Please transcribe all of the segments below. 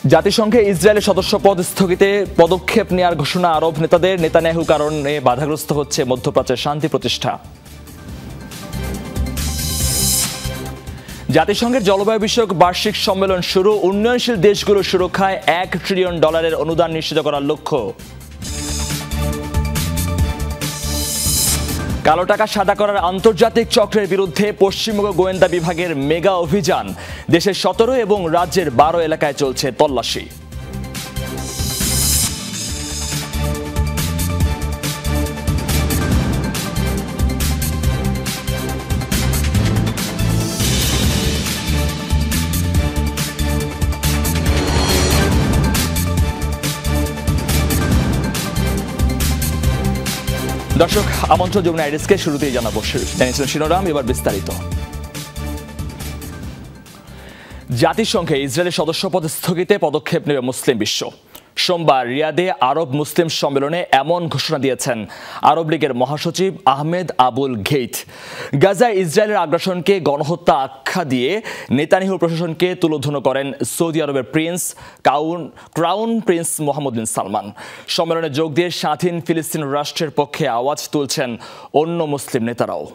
জাতিসংঘে ইসরায়েলের সদস্যপদ স্থগিতে পদক্ষেপ নেওয়ার ঘোষণা আরব নেতাদের। নেতানিয়াহু কারণে বাধাগ্রস্ত হচ্ছে মধ্যপ্রাচ্যের শান্তি প্রতিষ্ঠা। জাতিসংঘের জলবায়ু বিষয়ক বার্ষিক সম্মেলন শুরু। উন্নয়নশীল দেশগুলোর সুরক্ষায় $1 ট্রিলিয়ন অনুদান নিশ্চিত করার লক্ষ্য। কালো টাকা সাদা করার আন্তর্জাতিক চক্রের বিরুদ্ধে পশ্চিমবঙ্গ গোয়েন্দা বিভাগের মেগা অভিযান। দেশের 17 এবং রাজ্যের 12 এলাকায় চলছে তল্লাশি। দর্শক, আমন্ত্রণ যমুনা আইরিসকে শুরুতেই জানাবো শিরোনাম, এবার বিস্তারিত। জাতিসংঘে ইসরায়েলের সদস্যপদ স্থগিতে পদক্ষেপ নেবে মুসলিম বিশ্ব। সোমবার রিয়াদে আরব মুসলিম সম্মেলনে এমন ঘোষণা দিয়েছেন আরব লীগের মহাসচিব আহমেদ আবুল ঘেইত। গাজায় ইসরায়েলের আগ্রাসনকে গণহত্যা আখ্যা দিয়ে নেতানিয়াহু প্রশাসনকে তুলোধনো করেন সৌদি আরবের ক্রাউন প্রিন্স মোহাম্মদ বিন সালমান। সম্মেলনে যোগ দিয়ে স্বাধীন ফিলিস্তিন রাষ্ট্রের পক্ষে আওয়াজ তুলছেন অন্য মুসলিম নেতারাও।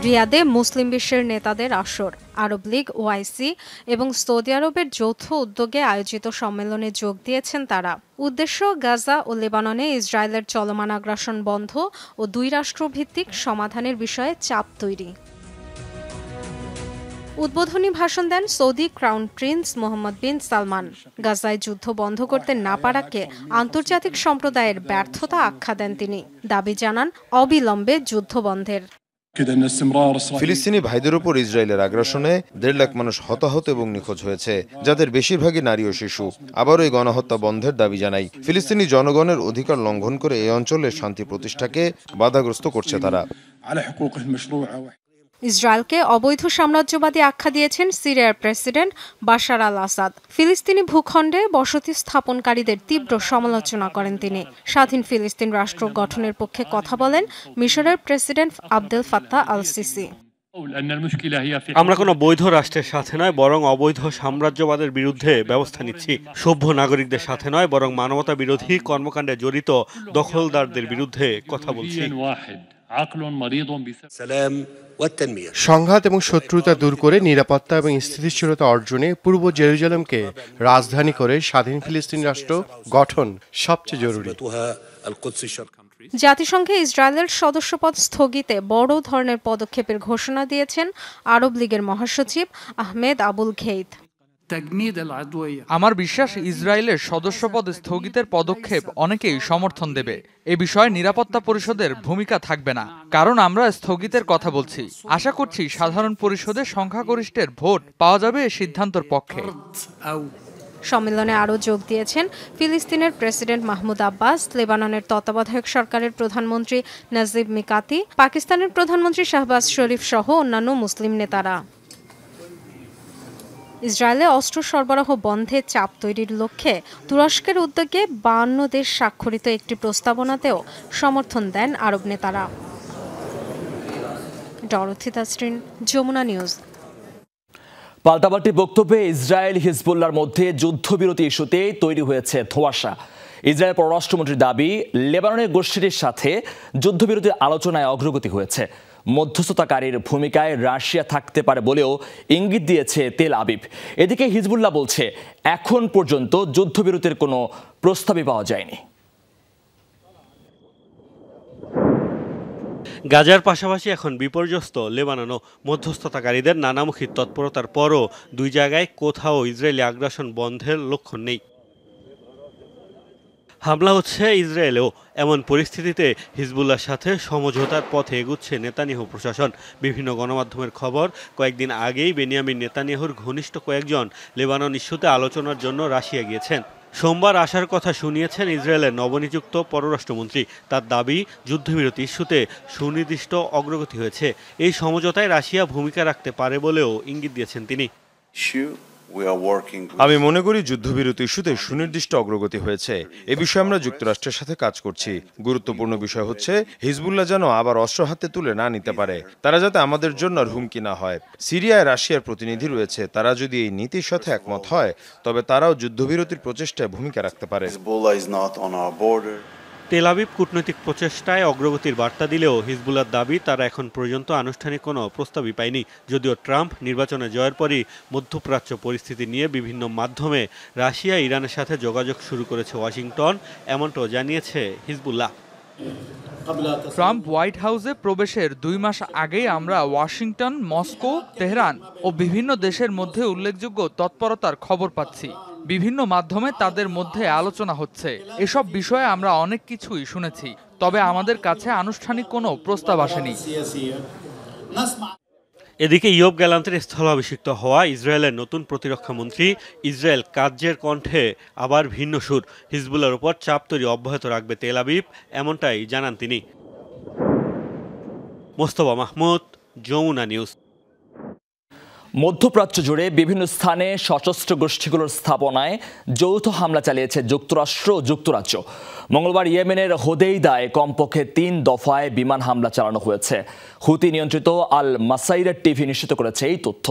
রিয়াদে মুসলিম বিশ্বের নেতাদের আসর। আরব লীগ, ওআইসি এবং সৌদি আরবের যৌথ উদ্যোগে আয়োজিত সম্মেলনে যোগ দিয়েছেন তারা। উদ্দেশ্য গাজা ও লেবাননে ইসরায়েলের চলমান আগ্রাসন বন্ধ ও দুই রাষ্ট্রভিত্তিক সমাধানের বিষয়ে চাপ তৈরি। উদ্বোধনী ভাষণ দেন সৌদি ক্রাউন প্রিন্স মোহাম্মদ বিন সালমান। গাজায় যুদ্ধ বন্ধ করতে না পারাকে আন্তর্জাতিক সম্প্রদায়ের ব্যর্থতা আখ্যা দেন তিনি। দাবি জানান অবিলম্বে যুদ্ধ বন্ধের। ফিলিস্তিনি ভাইদের উপর ইসরায়েলের আগ্রাসনে 1.5 লাখ মানুষ হতাহত এবং নিখোঁজ হয়েছে, যাদের বেশিরভাগই নারী ও শিশু। আবারও এই গণহত্যা বন্ধের দাবি জানাই। ফিলিস্তিনি জনগণের অধিকার লঙ্ঘন করে এই অঞ্চলের শান্তি প্রতিষ্ঠাকে বাধাগ্রস্ত করছে তারা। ইসরায়েলকে অবৈধ সাম্রাজ্যবাদী আখ্যা দিয়েছেন সিরিয়ার প্রেসিডেন্ট বাশার আল আসাদ। ফিলিস্তিনি ভূখণ্ডে বসতি স্থাপনকারীদের তীব্র সমালোচনা করেন তিনি। স্বাধীন ফিলিস্তিন রাষ্ট্র গঠনের পক্ষে কথা বলেন মিশরের president Abdel Fattah al CC. আমরা কোনো বৈধ রাষ্ট্রের সাথে নয়, বরং অবৈধ সাম্রাজ্যবাদের বিরুদ্ধে ব্যবস্থা নিচ্ছি। সভ্য নাগরিকদের সাথে নয়, বরং মানবতা বিরোধী কর্মকাণ্ডে জড়িত দখলদারদের বিরুদ্ধে কথা বলছি। সংঘাত এবং শত্রুতা দূর করে নিরাপত্তা এবং স্থিতিশীলতা অর্জনে পূর্ব জেরুজালেমকে রাজধানী করে স্বাধীন ফিলিস্তিন রাষ্ট্র গঠন সবচেয়ে জরুরি। জাতিসংঘে ইসরায়েলের সদস্যপদ স্থগিতে বড় ধরনের পদক্ষেপের ঘোষণা দিয়েছেন আরব লীগের মহাসচিব আহমেদ আবুল ঘেইত। আমার বিশ্বাস ইসরায়েলের সদস্যপদ স্থগিতের পদক্ষেপ অনেকেই সমর্থন দেবে। এ বিষয়ে নিরাপত্তা পরিষদের ভূমিকা থাকবে না, কারণ আমরা স্থগিতের কথা বলছি। আশা করছি সাধারণ পরিষদের সংখ্যাগরিষ্ঠের ভোট পাওয়া যাবে এ সিদ্ধান্তের পক্ষে। সম্মেলনে আরও যোগ দিয়েছেন ফিলিস্তিনের প্রেসিডেন্ট মাহমুদ আব্বাস, লেবাননের তত্ত্বাবধায়ক সরকারের প্রধানমন্ত্রী নাজিব মিকাতি, পাকিস্তানের প্রধানমন্ত্রী শাহবাজ শরীফ সহ অন্যান্য মুসলিম নেতারা। ইসরায়েলে অস্ত্র সরবরাহ বন্ধে চাপ তৈরির লক্ষ্যে তুরস্কের উদ্যোগে 52 দেশ স্বাক্ষরিত একটি প্রস্তাবনাতেও সমর্থন দেন আরব নেতারা। Dorothy Tasrin, Jamuna news. পাল্টাপাল্টি বক্তব্যে ইসরায়েল হিজবুল্লাহর মধ্যে যুদ্ধবিরতি ইস্যুতে তৈরি হয়েছে ধোঁয়াশা। ইসরায়েল পররাষ্ট্রমন্ত্রীর দাবি, লেবাননের গোষ্ঠীটির সাথে যুদ্ধবিরতির আলোচনায় অগ্রগতি হয়েছে। মধ্যস্থতাকারীর ভূমিকায় রাশিয়া থাকতে পারে বলেও ইঙ্গিত দিয়েছে তেল আবিব। এদিকে হিজবুল্লাহ বলছে, এখন পর্যন্ত যুদ্ধবিরতির কোনো প্রস্তাবই পাওয়া যায়নি। গাজার পাশাপাশি এখন বিপর্যস্ত লেবাননও। মধ্যস্থতাকারীদের নানামুখী তৎপরতার পরও দুই জায়গায় কোথাও ইসরায়েলি আগ্রাসন বন্ধের লক্ষণ নেই। হামলা হচ্ছে ইসরায়েলেও। এমন পরিস্থিতিতে হিজবুল্লাহর সাথে সমঝোতার পথে এগুচ্ছে নেতানিয়াহু প্রশাসন। বিভিন্ন গণমাধ্যমের খবর, কয়েকদিন আগেই বেনিয়ামিন নেতানিয়াহুর ঘনিষ্ঠ কয়েকজন লেবানন ইস্যুতে আলোচনার জন্য রাশিয়া গিয়েছেন। সোমবার আসার কথা শুনিয়েছেন ইসরায়েলের নবনিযুক্ত পররাষ্ট্রমন্ত্রী। তার দাবি, যুদ্ধবিরতি ইস্যুতে সুনির্দিষ্ট অগ্রগতি হয়েছে। এই সমঝোতায় রাশিয়া ভূমিকা রাখতে পারে বলেও ইঙ্গিত দিয়েছেন তিনি। আমি মনে করি যুদ্ধবিরতি ইস্যুতে সুনির্দিষ্ট অগ্রগতি হয়েছে। এ বিষয়ে আমরা যুক্তরাষ্ট্রের সাথে কাজ করছি। গুরুত্বপূর্ণ বিষয় হচ্ছে হিজবুল্লাহ যেন আবার অস্ত্র হাতে তুলে না নিতে পারে, তারা যাতে আমাদের জন্য আর হুমকি না হয়। সিরিয়ায় রাশিয়ার প্রতিনিধি রয়েছে, তারা যদি এই নীতির সাথে একমত হয় তবে তারাও যুদ্ধবিরতির প্রচেষ্টায় ভূমিকা রাখতে পারে। তেল আবিব কূটনৈতিক প্রচেষ্টায় অগ্রগতির বার্তা দিলেও হিজবুল্লাহর দাবি তারা এখন পর্যন্ত আনুষ্ঠানিক কোনো প্রস্তাবই পায়নি। যদিও ট্রাম্প নির্বাচনে জয়ের পরই মধ্যপ্রাচ্য পরিস্থিতি নিয়ে বিভিন্ন মাধ্যমে রাশিয়া ইরানের সাথে যোগাযোগ শুরু করেছে ওয়াশিংটন, এমনটাও জানিয়েছে হিজবুল্লাহ। ট্রাম্প হোয়াইট হাউসে প্রবেশের 2 মাস আগেই আমরা ওয়াশিংটন, মস্কো, তেহরান ও বিভিন্ন দেশের মধ্যে উল্লেখযোগ্য তৎপরতার খবর পাচ্ছি। বিভিন্ন মাধ্যমে তাদের মধ্যে আলোচনা হচ্ছে। এসব বিষয়ে আমরা অনেক কিছুই শুনেছি, তবে আমাদের কাছে আনুষ্ঠানিক কোনো প্রস্তাব আসেনি। এদিকে ইয়োব গ্যালান্টের স্থলাভিষিক্ত হওয়া ইসরায়েলের নতুন প্রতিরক্ষা মন্ত্রী ইসরায়েল কাজ্জের কণ্ঠে আবার ভিন্ন সুর। হিজবুল্লাহর উপর চাপ তৈরি অব্যাহত রাখবে তেল আবিব, এমনটাই জানান তিনি। মোস্তফা মাহমুদ, যমুনা নিউজ। মধ্যপ্রাচ্য জুড়ে বিভিন্ন স্থানে সশস্ত্র গোষ্ঠীগুলোর স্থাপনায় যৌথ হামলা চালিয়েছে যুক্তরাষ্ট্র ও যুক্তরাজ্য। মঙ্গলবার ইয়েমেনের হোদেইদায় কমপক্ষে 3 দফায় বিমান হামলা চালানো হয়েছে। হুতি নিয়ন্ত্রিত আল মাসাইরা টিভি নিশ্চিত করেছে এই তথ্য।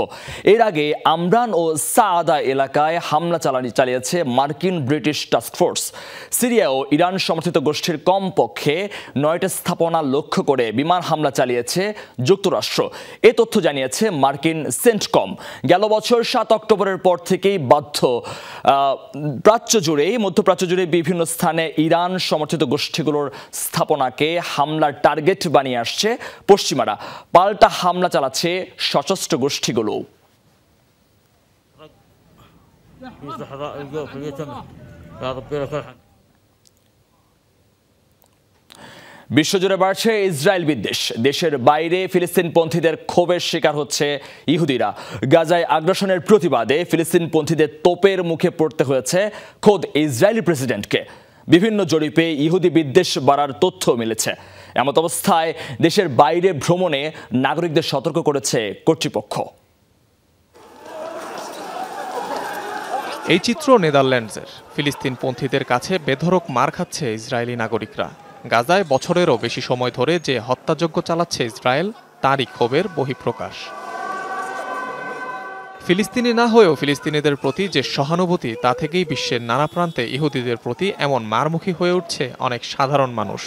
এর আগে আমরান ও সাআদা এলাকায় হামলা চালিয়েছে মার্কিন ব্রিটিশ টাস্কফোর্স। সিরিয়া ও ইরান সমর্থিত গোষ্ঠীর কমপক্ষে 9টি স্থাপনা লক্ষ্য করে বিমান হামলা চালিয়েছে যুক্তরাষ্ট্র। এ তথ্য জানিয়েছে মার্কিন সেন্টকম। গেল বছর 7 অক্টোবরের পর থেকেই মধ্যপ্রাচ্য জুড়ে বিভিন্ন স্থানে ইরান সমর্থিত গোষ্ঠীগুলোর স্থাপনাকে হামলার টার্গেট বানিয়ে আসছে পশ্চিমারা। পাল্টা হামলা চালাচ্ছে সশস্ত্র গোষ্ঠীগুলো। বিশ্বজুড়ে বাড়ছে ইসরায়েল বিদ্বেষ। দেশের বাইরে ফিলিস্তিনপন্থীদের ক্ষোভের শিকার হচ্ছে ইহুদিরা। গাজায় আগ্রাসনের প্রতিবাদে ফিলিস্তিনপন্থীদের তোপের মুখে পড়তে হয়েছে খোদ ইসরায়েলি প্রেসিডেন্টকে। বিভিন্ন জরিপে ইহুদি বিদ্বেষ বাড়ার তথ্য মিলেছে। এমত অবস্থায় দেশের বাইরে ভ্রমণে নাগরিকদের সতর্ক করেছে কর্তৃপক্ষ। এই চিত্র নেদারল্যান্ডসের। ফিলিস্তিনপন্থীদের কাছে বেধড়ক মার খাচ্ছে ইসরায়েলি নাগরিকরা। গাজায় বছরেরও বেশি সময় ধরে যে হত্যাযজ্ঞ চালাচ্ছে ইসরায়েল, তারই ক্ষোভের বহিঃপ্রকাশ। ফিলিস্তিনি না হয়েও ফিলিস্তিনিদের প্রতি যে সহানুভূতি, তা থেকেই বিশ্বের নানা প্রান্তে ইহুদিদের প্রতি এমন মারমুখী হয়ে উঠছে অনেক সাধারণ মানুষ।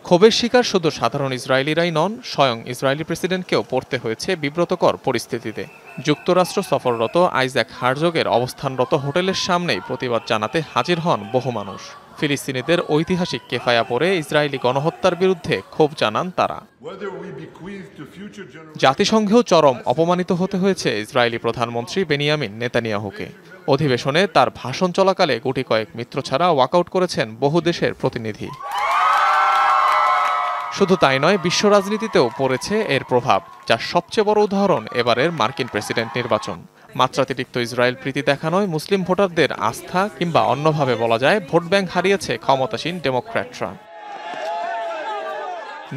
ক্ষোভের শিকার শুধু সাধারণ ইসরায়েলিরাই নন, স্বয়ং ইসরায়েলি প্রেসিডেন্টকেও পড়তে হয়েছে বিব্রতকর পরিস্থিতিতে। যুক্তরাষ্ট্র সফররত আইজ্যাক হার্জগের অবস্থানরত হোটেলের সামনেই প্রতিবাদ জানাতে হাজির হন বহু মানুষ। ফিলিস্তিনিদের ঐতিহাসিক কেফায়া পরে ইসরায়েলি গণহত্যার বিরুদ্ধে ক্ষোভ জানান তারা। জাতিসংঘেও চরম অপমানিত হতে হয়েছে ইসরায়েলি প্রধানমন্ত্রী বেনিয়ামিন নেতানিয়াহুকে। অধিবেশনে তার ভাষণ চলাকালে গুটি কয়েক মিত্র ছাড়া ওয়াকআউট করেছেন বহু দেশের প্রতিনিধি। শুধু তাই নয়, বিশ্ব রাজনীতিতেও পড়েছে এর প্রভাব, যার সবচেয়ে বড় উদাহরণ এবারের মার্কিন প্রেসিডেন্ট নির্বাচন। মাত্রাতিরিক্ত ইসরায়েল প্রীতি দেখানোয় মুসলিম ভোটারদের আস্থা, কিংবা অন্যভাবে বলা যায় ভোট ব্যাংক হারিয়েছে ক্ষমতাসীন ডেমোক্র্যাটরা।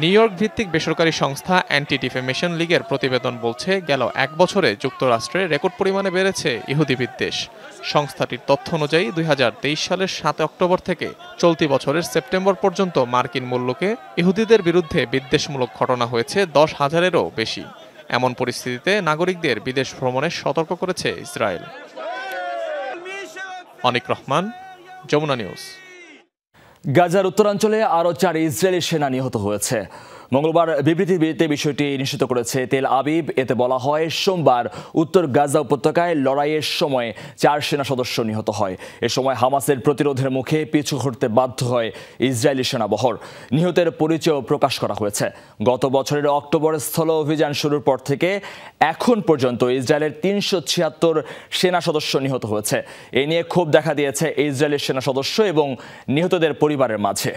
নিউ ইয়র্ক ভিত্তিক বেসরকারি সংস্থা অ্যান্টি ডিফেমেশন লীগের প্রতিবেদন বলছে, গেল 1 বছরে যুক্তরাষ্ট্রে রেকর্ড পরিমাণে বেড়েছে ইহুদি বিদ্বেষ। সংস্থাটির তথ্য অনুযায়ী 2023 সালের 7 অক্টোবর থেকে চলতি বছরের সেপ্টেম্বর পর্যন্ত মার্কিন মূল্যকে ইহুদিদের বিরুদ্ধে বিদ্বেষমূলক ঘটনা হয়েছে 10,000-এরও বেশি। এমন পরিস্থিতিতে নাগরিকদের বিদেশ ভ্রমণে সতর্ক করেছে ইসরায়েল। অনিক রহমান, যমুনা নিউজ। গাজার উত্তরাঞ্চলে আরও 4 ইসরায়েলি সেনা নিহত হয়েছে। মঙ্গলবার বিবৃতিতে বিষয়টি নিশ্চিত করেছে তেল আবিব। এতে বলা হয়, সোমবার উত্তর গাজা উপত্যকায় লড়াইয়ের সময় 4 সেনা সদস্য নিহত হয়। এ সময় হামাসের প্রতিরোধের মুখে পিছু হটতে বাধ্য হয় ইসরায়েলি সেনাবহর। নিহতের পরিচয় প্রকাশ করা হয়েছে। গত বছরের অক্টোবরে স্থল অভিযান শুরুর পর থেকে এখন পর্যন্ত ইসরায়েলের 376 সেনা সদস্য নিহত হয়েছে। এ নিয়ে ক্ষোভ দেখা দিয়েছে ইসরায়েলি সেনা সদস্য এবং নিহতদের পরিবারের মাঝে।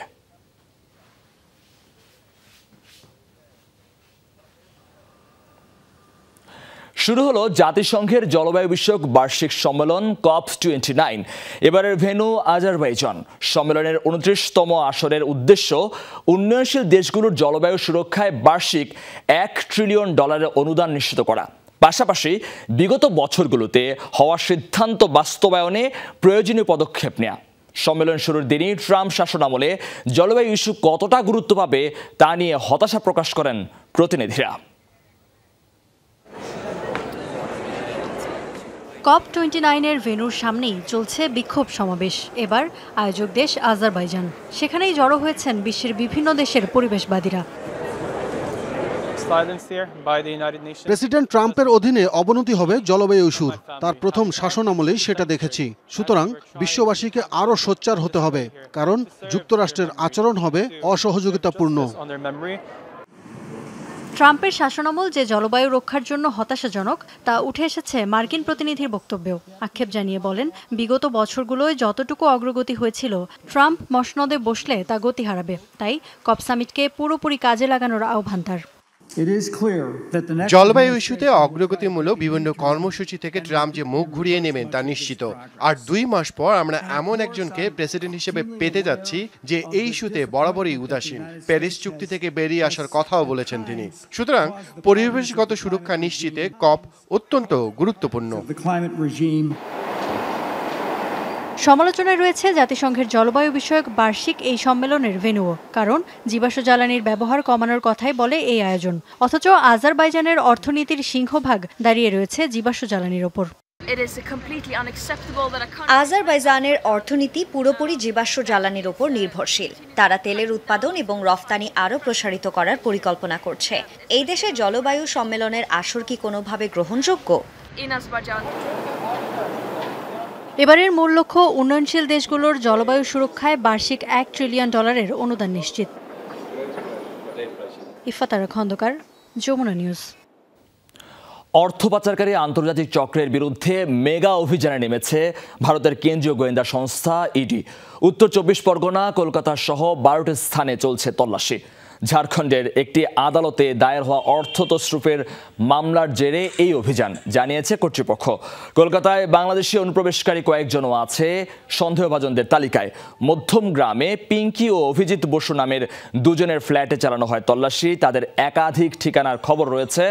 শুরু হলো জাতিসংঘের জলবায়ু বিষয়ক বার্ষিক সম্মেলন COP29। এবারের ভেন্যু আজারবাইজান। সম্মেলনের 29তম আসরের উদ্দেশ্য উন্নয়নশীল দেশগুলোর জলবায়ু সুরক্ষায় বার্ষিক $1 ট্রিলিয়ন অনুদান নিশ্চিত করা। পাশাপাশি বিগত বছরগুলোতে হওয়া সিদ্ধান্ত বাস্তবায়নে প্রয়োজনীয় পদক্ষেপ নেওয়া। সম্মেলন শুরুর দিনই ট্রাম্প শাসনামলে জলবায়ু ইস্যু কতটা গুরুত্ব পাবে তা নিয়ে হতাশা প্রকাশ করেন প্রতিনিধিরা। COP29-এর ভেন্যুর সামনেই চলছে বিক্ষোভ সমাবেশ। এবার আয়োজক দেশ আজারবাইজান। সেখানেই জড়ো হয়েছেন বিশ্বের বিভিন্ন দেশের পরিবেশবাদীরা। প্রেসিডেন্ট ট্রাম্পের অধীনে অবনতি হবে জলবায়ু ইস্যুর। তার প্রথম শাসন আমলেই সেটা দেখেছি। সুতরাং বিশ্ববাসীকে আরও সোচ্চার হতে হবে, কারণ যুক্তরাষ্ট্রের আচরণ হবে অসহযোগিতাপূর্ণ। ট্রাম্পের শাসনামল যে জলবায়ু রক্ষার জন্য হতাশাজনক তা উঠে এসেছে মার্কিন প্রতিনিধির বক্তব্যেও। আক্ষেপ জানিয়ে বলেন, বিগত বছরগুলোয় যতটুকু অগ্রগতি হয়েছিল, ট্রাম্প মসনদে বসলে তা গতি হারাবে। তাই কপ সামিটকে পুরোপুরি কাজে লাগানোর আহ্বান তার। জলবায়ু ইস্যুতে অগ্রগতিমূলক বিভিন্ন কর্মসূচি থেকে ট্রাম্প যে মুখ ঘুরিয়ে নেবেন তা নিশ্চিত। আর 2 মাস পর আমরা এমন একজনকে প্রেসিডেন্ট হিসেবে পেতে যাচ্ছি যে এই ইস্যুতে বরাবরই উদাসীন। প্যারিস চুক্তি থেকে বেরিয়ে আসার কথাও বলেছেন তিনি। সুতরাং পরিবেশগত সুরক্ষা নিশ্চিতে কপ অত্যন্ত গুরুত্বপূর্ণ। সমালোচনায় রয়েছে জাতিসংঘের জলবায়ু বিষয়ক বার্ষিক এই সম্মেলনের ভেন্যুও। কারণ জীবাশ্ম জ্বালানির ব্যবহার কমানোর কথাই বলে এই আয়োজন, অথচ আজারবাইজানের অর্থনীতির সিংহভাগ দাঁড়িয়ে রয়েছে জীবাশ্ম জ্বালানির ওপর। আজারবাইজানের অর্থনীতি পুরোপুরি জীবাশ্ম জ্বালানির উপর নির্ভরশীল। তারা তেলের উৎপাদন এবং রফতানি আরও প্রসারিত করার পরিকল্পনা করছে। এই দেশে জলবায়ু সম্মেলনের আসর কি কোনোভাবে গ্রহণযোগ্য? এবারের মূল লক্ষ্য উন্নয়নশীল দেশগুলোর জলবায়ু সুরক্ষায় বার্ষিক $1 ট্রিলিয়ন অনুদান নিশ্চিত। ইফাতারা খন্দকার, যমুনা নিউজ। অর্থ পাচারকারী আন্তর্জাতিক চক্রের বিরুদ্ধে মেগা অভিযানে নেমেছে ভারতের কেন্দ্রীয় গোয়েন্দা সংস্থা ইডি। উত্তর 24 পরগনা, কলকাতা সহ 12টি স্থানে চলছে তল্লাশি। ঝাড়খণ্ডের একটি আদালতে দায়ের হওয়া অর্থ তছরুপের মামলার জেরে এই অভিযান, জানিয়েছে কর্তৃপক্ষ। কলকাতায় বাংলাদেশি অনুপ্রবেশকারী কয়েকজনও আছে সন্দেহভাজনদের তালিকায়। মধ্যম গ্রামে পিঙ্কি ও অভিজিৎ বসু নামের দুজনের ফ্ল্যাটে চালানো হয় তল্লাশি। তাদের একাধিক ঠিকানার খবর রয়েছে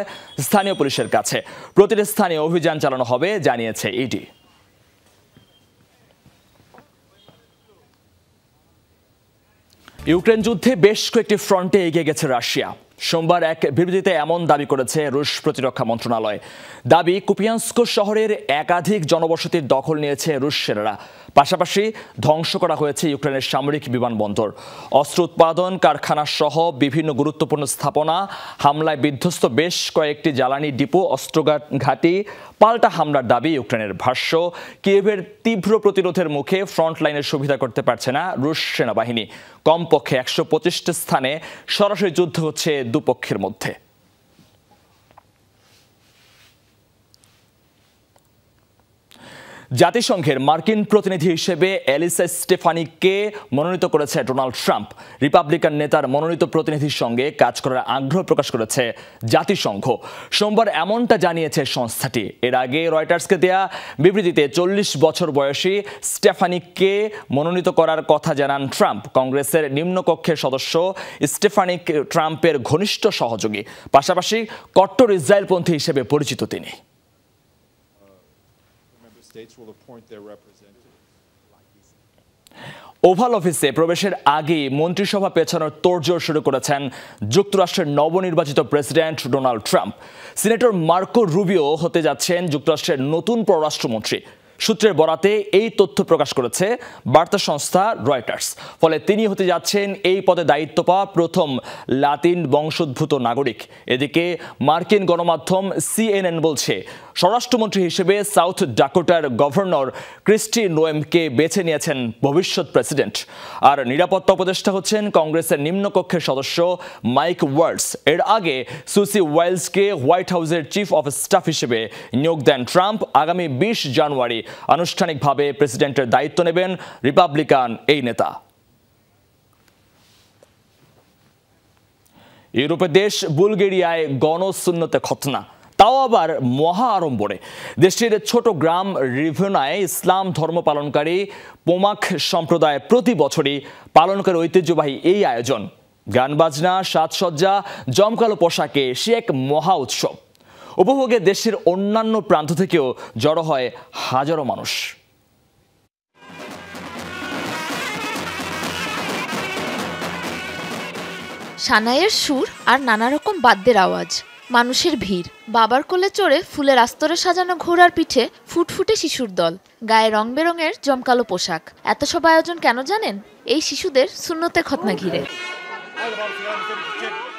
স্থানীয় পুলিশের কাছে। প্রতিটি স্থানে অভিযান চালানো হবে, জানিয়েছে ইডি। ইউক্রেন যুদ্ধে বেশ কয়েকটি ফ্রন্টে এগিয়ে গেছে রাশিয়া। সোমবার এক বিবৃতিতে এমন দাবি করেছে রুশ প্রতিরক্ষা মন্ত্রণালয়। দাবি, কুপিয়ানস্ক শহরের একাধিক জনবসতির দখল নিয়েছে রুশ সেনারা। পাশাপাশি ধ্বংস করা হয়েছে ইউক্রেনের সামরিক বিমানবন্দর, অস্ত্র উৎপাদন কারখানা সহ বিভিন্ন গুরুত্বপূর্ণ স্থাপনা। হামলায় বিধ্বস্ত বেশ কয়েকটি জ্বালানি ডিপো, অস্ত্রঘাটি। পাল্টা হামলার দাবি ইউক্রেনের। ভাষ্য, কিয়েভের তীব্র প্রতিরোধের মুখে ফ্রন্ট লাইনের সুবিধা করতে পারছে না রুশ সেনাবাহিনী। কমপক্ষে 125টি স্থানে সরাসরি যুদ্ধ হচ্ছে দুপক্ষের মধ্যে। জাতিসংঘের মার্কিন প্রতিনিধি হিসেবে এলিসা স্টেফানিককে মনোনীত করেছে ডোনাল্ড ট্রাম্প। রিপাবলিকান নেতার মনোনীত প্রতিনিধির সঙ্গে কাজ করার আগ্রহ প্রকাশ করেছে জাতিসংঘ। সোমবার এমনটা জানিয়েছে সংস্থাটি। এর আগে রয়টার্সকে দেয়া বিবৃতিতে 40 বছর বয়সী স্টেফানিককে মনোনীত করার কথা জানান ট্রাম্প। কংগ্রেসের নিম্নকক্ষের সদস্য স্টেফানিক ট্রাম্পের ঘনিষ্ঠ সহযোগী, পাশাপাশি কট্টর ইসরায়েলপন্থী হিসেবে পরিচিত তিনি। ওভাল অফিসে প্রবেশের আগে মন্ত্রিসভা পেছানোর তোড়জোড় শুরু করেছেন যুক্তরাষ্ট্রের নবনির্বাচিত president Donald Trump. Senator Marco Rubio হতে যাচ্ছেন যুক্তরাষ্ট্রের নতুন পররাষ্ট্রমন্ত্রী। সূত্রের বরাতে এই তথ্য প্রকাশ করেছে বার্তা সংস্থা রয়টার্স। ফলে তিনি হতে যাচ্ছেন এই পদে দায়িত্ব পাওয়া প্রথম লাতিন বংশোদ্ভূত নাগরিক। এদিকে মার্কিন গণমাধ্যম CNN বলছে, স্বরাষ্ট্রমন্ত্রী হিসেবে সাউথ ডাকোটার গভর্নর ক্রিস্টি নোয়েমকে বেছে নিয়েছেন ভবিষ্যৎ প্রেসিডেন্ট। আর নিরাপত্তা উপদেষ্টা হচ্ছেন কংগ্রেসের নিম্নকক্ষের সদস্য মাইক ওয়ার্ডস। এর আগে সুসি ওয়াইলসকে হোয়াইট হাউসের চিফ অফ স্টাফ হিসেবে নিয়োগ দেন ট্রাম্প। আগামী 20 জানুয়ারি আনুষ্ঠানিকভাবে প্রেসিডেন্টের দায়িত্ব নেবেন রিপাবলিকান এই নেতা। ইউরোপের দেশ বুলগেরিয়ায় গণশূন্যতে খতনা, তাও আবার মহা আড়ম্বরে। দেশটির ছোট গ্রাম রিভনায় ইসলাম ধর্ম পালনকারী পোমাক সম্প্রদায় প্রতি বছরই পালন করে ঐতিহ্যবাহী এই আয়োজন। গান বাজনা, সাজসজ্জা, জমকালো পোশাকে সে এক মহা উৎসব। উপভোগে দেশের অন্যান্য প্রান্ত থেকেও জড়ো হয় হাজারো মানুষ। সানাইয়ের সুর আর নানা রকম বাদ্যের আওয়াজ, মানুষের ভিড়, বাবার কোলে চড়ে ফুলের আস্তরে সাজানো ঘোড়ার পিঠে ফুটফুটে শিশুর দল, গায়ে রং বেরঙের জমকালো পোশাক। এত সব আয়োজন কেন জানেন? এই শিশুদের সুন্নতে খতনা ঘিরে।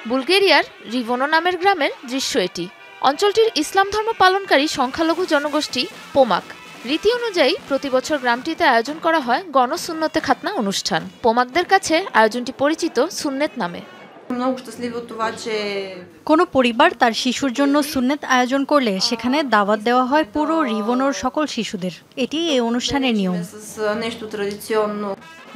বুলগেরিয়ার রিভোনো নামের গ্রামের দৃশ্য এটি। অঞ্চলটির ইসলাম ধর্ম পালনকারী সংখ্যালঘু জনগোষ্ঠী পোমাক। রীতি অনুযায়ী প্রতি বছর গ্রামটিতে আয়োজন করা হয় গণসুন্নতে খাতনা অনুষ্ঠান। পোমাকদের কাছে আয়োজনটি পরিচিত সুন্নেত নামে। কোনো পরিবার তার শিশুর জন্য সুন্নত আয়োজন করলে সেখানে দাওয়াত দেওয়া হয় পুরো রিভোনোর সকল শিশুদের। এটি এই অনুষ্ঠানের নিয়ম।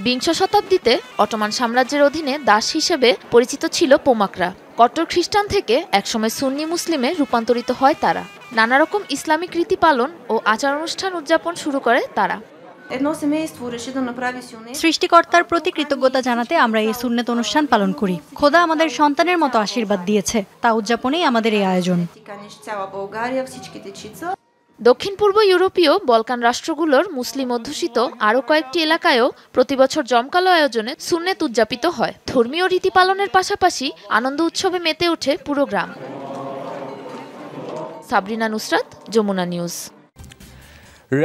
বিংশ শতাব্দীতে অটোমান সাম্রাজ্যের অধীনে দাস হিসেবে পরিচিত ছিল পোমাকরা। কট্টর খ্রিস্টান থেকে একসময় সুন্নি মুসলিমে রূপান্তরিত হয় তারা। নানা রকম ইসলামিক রীতি পালন ও আচার অনুষ্ঠান উদযাপন শুরু করে তারা। সৃষ্টিকর্তার প্রতি কৃতজ্ঞতা জানাতে আমরা এই সুন্নত অনুষ্ঠান পালন করি। খোদা আমাদের সন্তানের মতো আশীর্বাদ দিয়েছে, তা উদযাপনেই আমাদের এই আয়োজন। দক্ষিণ পূর্ব ইউরোপীয় বলকান রাষ্ট্রগুলোর মুসলিম অধ্যুষিত আরও কয়েকটি এলাকায়ও প্রতিবছর জমকালো আয়োজনে সুন্নত উদযাপিত হয়। ধর্মীয় রীতি পালনের পাশাপাশি আনন্দ উৎসবে মেতে ওঠে পুরো গ্রাম। সাবরিনা নুসরাত, যমুনা নিউজ।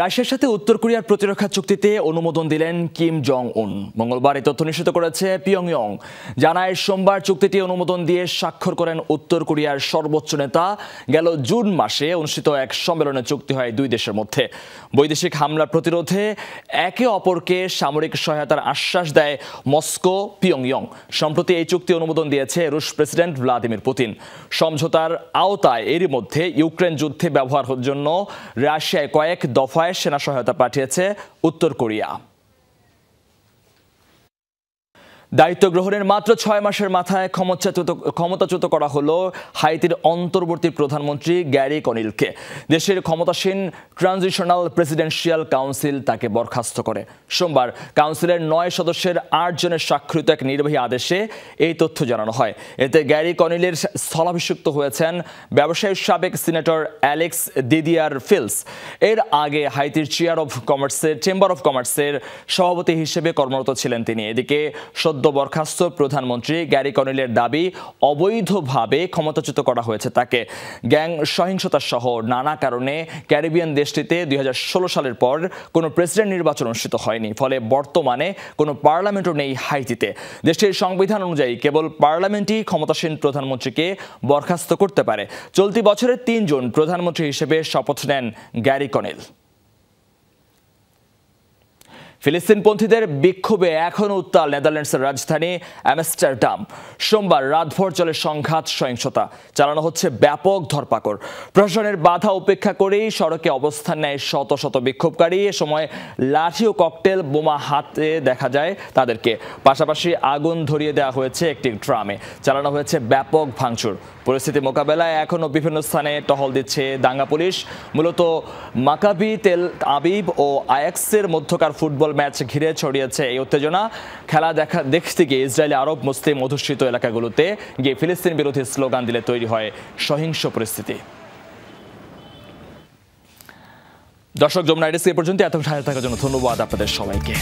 রাশিয়ার সাথে উত্তর কোরিয়ার প্রতিরক্ষা চুক্তিতে অনুমোদন দিলেন কিম জং উন। মঙ্গলবার এই তথ্য নিশ্চিত করেছে পিয়ংইয়ং। জানায় সোমবার চুক্তিটি অনুমোদন দিয়ে স্বাক্ষর করেন উত্তর কোরিয়ার সর্বোচ্চ নেতা। গেল জুন মাসে অনুষ্ঠিত এক সম্মেলনে চুক্তি হয় দুই দেশের মধ্যে। বৈদেশিক হামলা প্রতিরোধে একে অপরকে সামরিক সহায়তার আশ্বাস দেয় মস্কো, পিয়ংইয়ং। সম্প্রতি এই চুক্তি অনুমোদন দিয়েছে রুশ প্রেসিডেন্ট ভ্লাদিমির পুতিন। সমঝোতার আওতায় এরই মধ্যে ইউক্রেন যুদ্ধে ব্যবহারের জন্য রাশিয়ায় কয়েক দফায় সেনা সহায়তা পাঠিয়েছে উত্তর কোরিয়া। দায়িত্ব গ্রহণের মাত্র 6 মাসের মাথায় ক্ষমতাচ্যুত করা হলো হাইতির অন্তর্বর্তী প্রধানমন্ত্রী গ্যারি কনিলকে। দেশের ক্ষমতাসীন ট্রানজিশনাল প্রেসিডেন্সিয়াল কাউন্সিল তাকে বরখাস্ত করে। সোমবার কাউন্সিলের 9 সদস্যের 8 জনের স্বাক্ষরিত এক নির্বাহী আদেশে এই তথ্য জানানো হয়। এতে গ্যারি কনিলের স্থলাভিষিক্ত হয়েছেন ব্যবসায়ী সাবেক সিনেটর অ্যালেক্স দিদিয়ার ফিলস। এর আগে হাইতির চেম্বার অফ কমার্সের সভাপতি হিসেবে কর্মরত ছিলেন তিনি। এদিকে বরখাস্ত প্রধানমন্ত্রী গ্যারি কনিলের দাবি, অবৈধভাবে ক্ষমতাচ্যুত করা হয়েছে তাকে। গ্যাং সহিংসতা সহ নানা কারণে ক্যারিবিয়ান দেশটিতে 2016 সালের পর কোনো প্রেসিডেন্ট নির্বাচন অনুষ্ঠিত হয়নি। ফলে বর্তমানে কোনো পার্লামেন্টও নেই হাইতিতে। দেশটির সংবিধান অনুযায়ী কেবল পার্লামেন্টই ক্ষমতাসীন প্রধানমন্ত্রীকে বরখাস্ত করতে পারে। চলতি বছরের 3 জুন প্রধানমন্ত্রী হিসেবে শপথ নেন গ্যারি কনিল। ফিলিস্তিনপন্থীদের বিক্ষোভে এখনও উত্তাল নেদারল্যান্ডসের রাজধানী আমস্টারডাম। সোমবার রাতভর চলে সংঘাত, সহিংসতা, চালানো হচ্ছে ব্যাপক ধরপাকড়। প্রশাসনের বাধা উপেক্ষা করেই সড়কে অবস্থান নেয় শত শত বিক্ষোভকারী। এ সময় লাঠি ও ককটেল বোমা হাতে দেখা যায় তাদেরকে। পাশাপাশি আগুন ধরিয়ে দেওয়া হয়েছে একটি ট্রামে। চালানো হয়েছে ব্যাপক ভাঙচুর। পরিস্থিতি মোকাবেলায় এখনও বিভিন্ন স্থানে টহল দিচ্ছে দাঙ্গা পুলিশ। মূলত মাকাবি তেল আবিব ও আয়াক্সের মধ্যকার ফুটবল ম্যাচ ঘিরে ছড়িয়েছে এই উত্তেজনা। খেলা দেখতে গিয়ে ইসরায়েলি আরব মুসলিম অধ্যুষিত এলাকাগুলোতে গিয়ে ফিলিস্তিন বিরোধী স্লোগান দিলে তৈরি হয় সহিংস পরিস্থিতি। দর্শক, যমুনা এডিসি এ পর্যন্ত। এত সাথে থাকার জন্য ধন্যবাদ আপনাদের সবাইকে।